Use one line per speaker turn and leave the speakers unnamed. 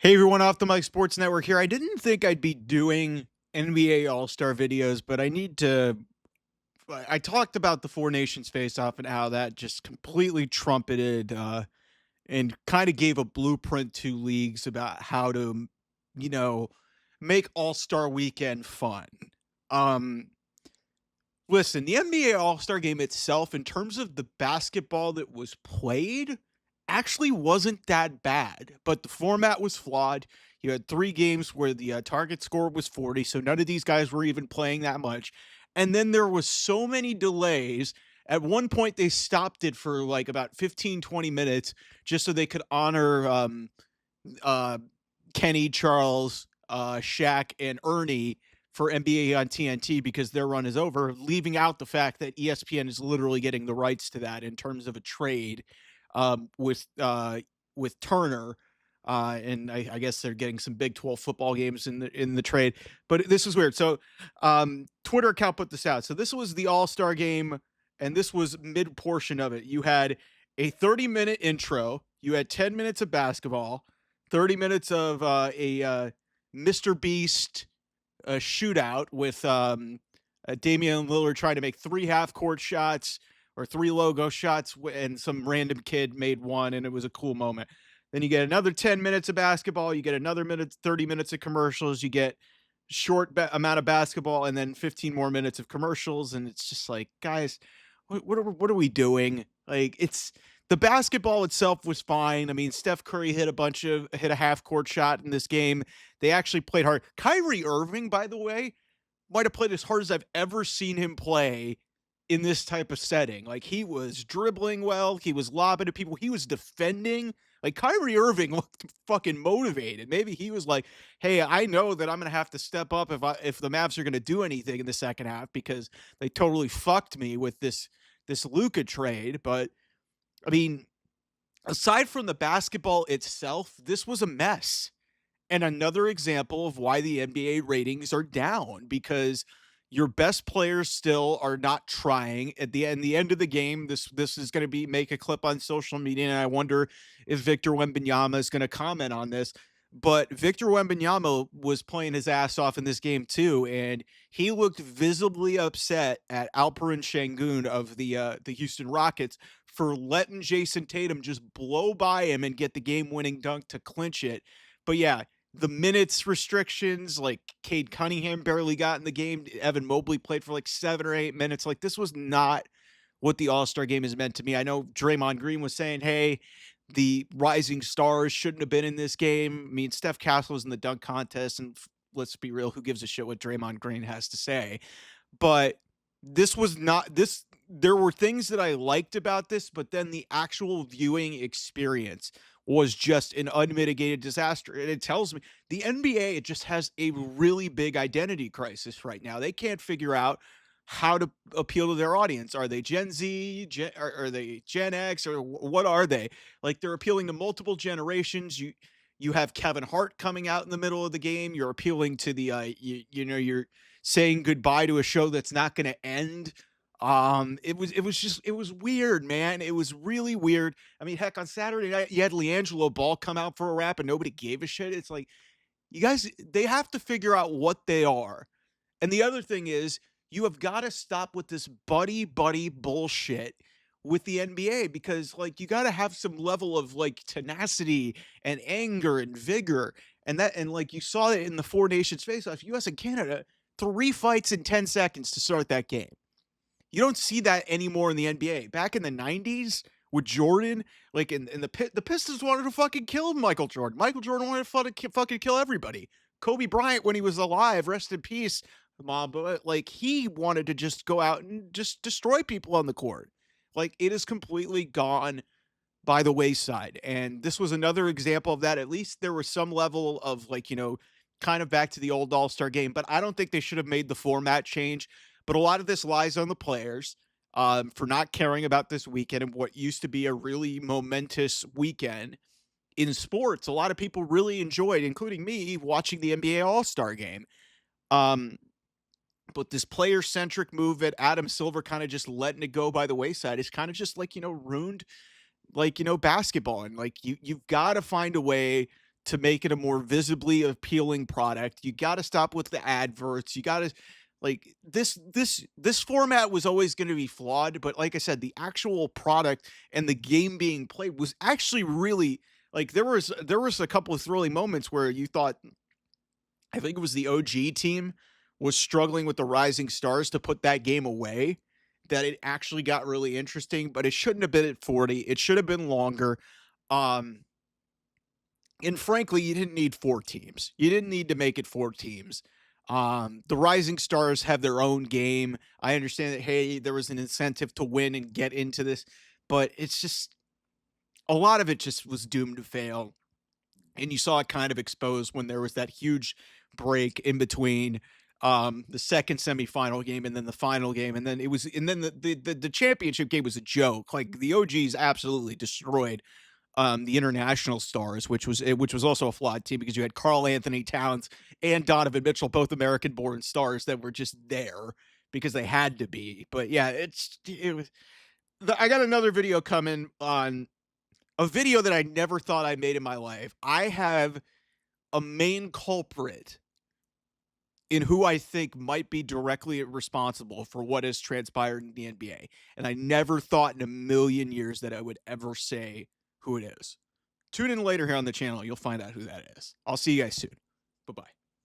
Hey everyone, off the Mike Sports Network here. I didn't think I'd be doing NBA All-Star videos, but I need to. I talked about the Four Nations face-off and how that just completely trumpeted and kind of gave a blueprint to leagues about how to, you know, make All-Star Weekend fun. Um, Listen, the NBA All-Star game itself, in terms of the basketball that was played, actually wasn't that bad, but the format was flawed. You had 3 games where the, target score was 40, so none of these guys were even playing that much, and then there was so many delays. At one point, they stopped it for, like, about 15, 20 minutes just so they could honor, uh, Kenny, Charles, Shaq, and Ernie for NBA on TNT because their run is over, leaving out the fact that ESPN is literally getting the rights to that in terms of a trade um, with uh, with Turner. And I guess they're getting some Big 12 football games in the trade. But this is weird. So Twitter account put this out. So this was the All-Star game, and this was mid portion of it. You had a 30-minute intro, you had 10 minutes of basketball, 30 minutes of a Mr. Beast shootout with Damian Lillard trying to make 3 half court shots or 3 logo shots, and some random kid made one, and it was a cool moment. Then you get another 10 minutes of basketball, you get another 30 minutes of commercials, you get amount of basketball, and then 15 more minutes of commercials, and it's just like, guys, what are we doing? Like, it's the basketball itself was fine. I mean, Steph Curry hit a half court shot in this game. They actually played hard. Kyrie Irving, by the way, might have played as hard as I've ever seen him play in this type of setting. Like, he was dribbling well, he was lobbing to people, he was defending. Like, Kyrie Irving looked fucking motivated. Maybe he was like, "Hey, I know that I'm gonna have to step up if the Mavs are gonna do anything in the second half because they totally fucked me with this Luka trade." But I mean, aside from the basketball itself, this was a mess. And another example of why the NBA ratings are down because your best players still are not trying. At the end of the game, this is going to be make a clip on social media, and I wonder if Victor Wembanyama is going to comment on this. But Victor Wembanyama was playing his ass off in this game too, and he looked visibly upset at Alperen Şengün of the Houston Rockets for letting Jason Tatum just blow by him and get the game-winning dunk to clinch it. But yeah, the minutes restrictions, like Cade Cunningham barely got in the game. Evan Mobley played for like 7 or 8 minutes. Like, this was not what the All-Star game is meant to me. I know Draymond Green was saying, hey, the rising stars shouldn't have been in this game. I mean, Steph Castle was in the dunk contest, and let's be real, who gives a shit what Draymond Green has to say? But this was not this. There were things that I liked about this, but then the actual viewing experience was just an unmitigated disaster. And it tells me the NBA, it just has a really big identity crisis right now. They can't figure out how to appeal to their audience. Are they Gen Z? Are they Gen X? Or what are they? Like, they're appealing to multiple generations. You have Kevin Hart coming out in the middle of the game. You're appealing to the you're saying goodbye to a show that's not going to end. It was weird, man. It was really weird. I mean, heck, on Saturday night you had LiAngelo Ball come out for a rap and nobody gave a shit. It's like, you guys, they have to figure out what they are. And the other thing is, you have got to stop with this buddy buddy bullshit with the NBA because, like, you got to have some level of like tenacity and anger and vigor. And like you saw it in the Four Nations face-off, US and Canada, 3 fights in 10 seconds to start that game. You don't see that anymore in the NBA. Back in the 90s with Jordan, like in the Pistons wanted to fucking kill Michael Jordan. Michael Jordan wanted to fucking kill everybody. Kobe Bryant, when he was alive, rest in peace, mom, but like, he wanted to just go out and just destroy people on the court. Like, it is completely gone by the wayside. And this was another example of that. At least there was some level of, like, kind of back to the old All-Star game, but I don't think they should have made the format change. But a lot of this lies on the players for not caring about this weekend and what used to be a really momentous weekend in sports. A lot of people really enjoyed, including me, watching the NBA All-Star game. Um, but this player-centric move that Adam Silver kind of just letting it go by the wayside is kind of just, like, ruined, like, basketball. And like, you've got to find a way to make it a more visibly appealing product. You got to stop with the adverts. You got to like this format was always going to be flawed, but like I said, the actual product and the game being played was actually really like there was a couple of thrilling moments where you thought I think it was the OG team was struggling with the Rising Stars to put that game away, that it actually got really interesting, but it shouldn't have been at 40. It should have been longer. Um, and frankly, you didn't need 4 teams. You didn't need to make it 4 teams. The Rising Stars have their own game. I understand that, hey, there was an incentive to win and get into this, but it's just a lot of it just was doomed to fail. And you saw it kind of exposed when there was that huge break in between the second semifinal game and then the final game, and then the championship game was a joke. Like the OGs absolutely destroyed the international stars, which was also a flawed team because you had Carl Anthony Towns and Donovan Mitchell, both American born stars that were just there because they had to be. But yeah, it was I got another video coming on a video that I never thought I made in my life. I have a main culprit in who I think might be directly responsible for what has transpired in the NBA. And I never thought in a million years that I would ever say who it is. Tune in later here on the channel. You'll find out who that is. I'll see you guys soon. Bye bye.